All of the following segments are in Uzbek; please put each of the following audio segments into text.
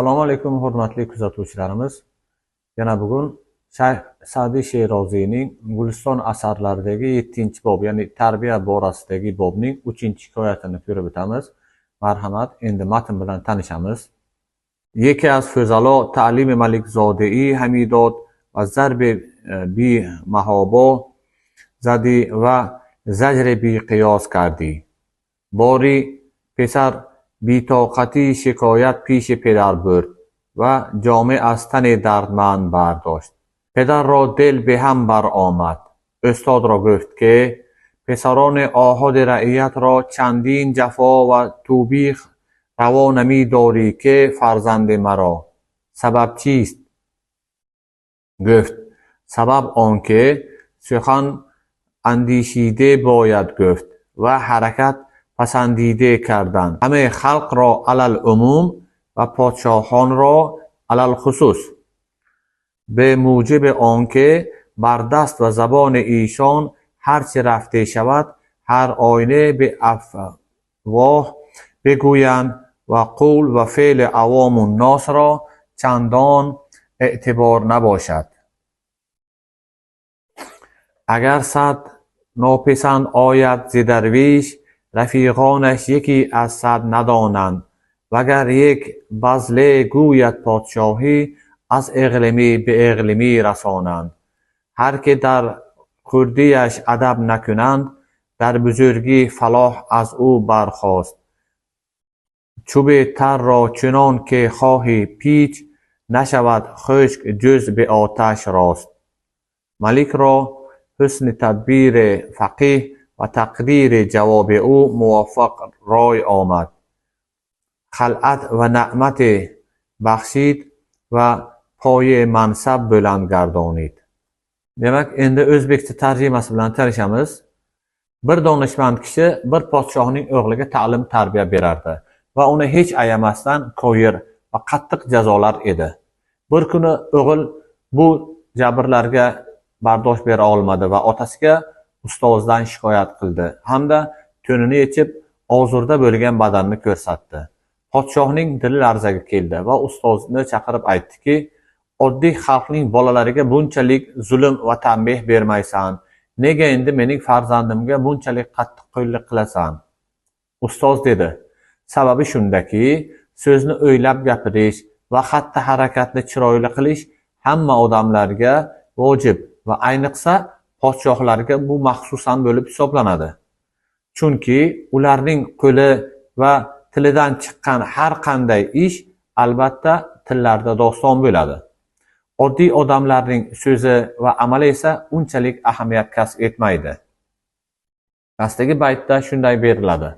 Assalomu alaykum hurmatli kuzatuvchilarimiz. Yana bugun Shayx Sa'diy Sheroziyning Guliston asarlaridagi 7-bob, ya'ni tarbiya borasidagi bobning 3-hikoyatini ko'rib o'tamiz. Marhamat, endi matn bilan tanishamiz. یکی از فضلا تعلیم ملک زاده‌ای همی داد و ضرب بی محابا زدی و زجر بی قیاس کردی. باری پسر بی طاقتی شکایت پیش پدر برد و جامه از تن دردمند برداشت. پدر را دل به هم بر آمد. استاد را گفت که پسران آحاد رعیت را چندین جفا و توبیخ روا نمی داری که فرزند مرا. سبب چیست؟ گفت سبب آنکه سخن اندیشیده باید گفت و حرکت پسندیده کردن، همه خلق را علل عموم و پادشاهان را علل خصوص، به موجب آنکه بر دست و زبان ایشان هرچه رفته شود هر آینه به افواه بگویند و قول و فعل عوام الناس را چندان اعتبار نباشد. اگر صد ناپسند آید ز درویش، رفیقانش یکی از صد ندانند. وگر یک بذله گوید پادشاهی، از اقلیمی به اقلیمی رسانند. هر که در خردیش ادب نکنند، در بزرگی فلاح از او برخاست. چوب تر را چنان که خواهی پیچ، نشود خشک جز به آتش راست. ملک را حسن تدبیر فقیه و تقدیر جواب او موافق رای آمد. خلعت و نعمت بخشید و پای mansab بلند گردانید. Demak, endi o'zbekcha tarjimasi bilan tanishamiz. Bir donishmand kishi bir podshohning o'g'liga ta'lim tarbiya berardi va uni hech ayamasdan ko'yir va qattiq jazolar edi. Bir kuni o'g'il bu jabrlarga bardosh bera olmadi va otasiga ustozdan shikoyat qildi hamda to'nini yechib ozurda bo'lgan badanini ko'rsatdi. Podshohning dili larzaga keldi va ustozni chaqirib aytdiki, oddiy xalqning bolalariga bunchalik zulm va tanbeh bermaysan, nega endi mening farzandimga bunchalik qattiqqo'llik qilasan? Ustoz dedi, sababi shundaki, so'zni o'ylab gapirish va xatti harakatni chiroyli qilish hamma odamlarga vojib va ayniqsa podshohlarga bu maxsusan bo'lib hisoblanadi. Chunki ularning qo'li va tilidan chiqqan har qanday ish albatta tillarda doston bo'ladi. Oddiy odamlarning so'zi va amali esa unchalik ahamiyat kasb etmaydi. Pastdagi baytda shunday beriladi.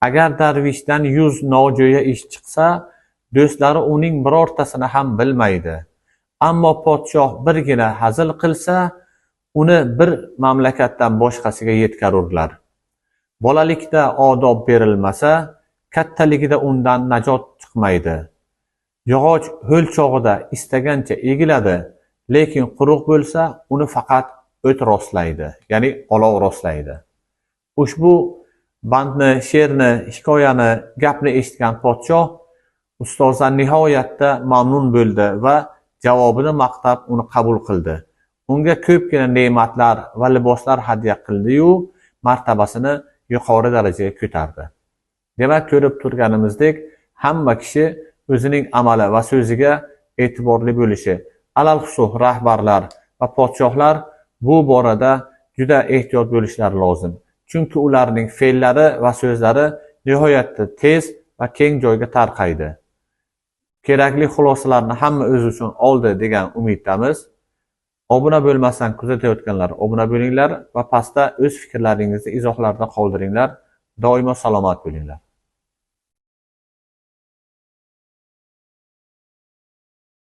Agar darvishdan 100 nojo'ya ish chiqsa, do'stlari uning birortasini ham bilmaydi. Ammo podshoh birgina hazil qilsa, uni bir mamlakatdan boshqasiga yetkazurlar. Bolalikda odob berilmasa, kattaligida undan najot chiqmaydi. Yog'och ho'l chog'ida istagancha egiladi, lekin quruq bo'lsa, uni faqat o't rostlaydi, ya'ni olov rostlaydi. Ushbu bandni, she'rni, hikoyani, gapni eshitgan podshoh ustozdan nihoyatda mamnun bo'ldi va javobini maqtab uni qabul qildi. Unga ko'pgina ne'matlar va liboslar hadya qildi-yu, martabasini yuqori darajaga ko'tardi. Demak, ko'rib turganimizdek, hamma kishi o'zining amali va so'ziga e'tiborli bo'lishi, alal xusus rahbarlar va podshohlar bu borada juda ehtiyot bo'lishlari lozim. Chunki ularning fe'llari va so'zlari nihoyatda tez va keng joyga tarqaydi. Kerakli xulosalarni hamma o'z uchun oldi degan umiddamiz. Obuna bo'lmasdan kuzatayotganlar obuna bo'linglar va pastda o'z fikrlaringizni izohlarda qoldiringlar. Doimo salomat bo'linglar.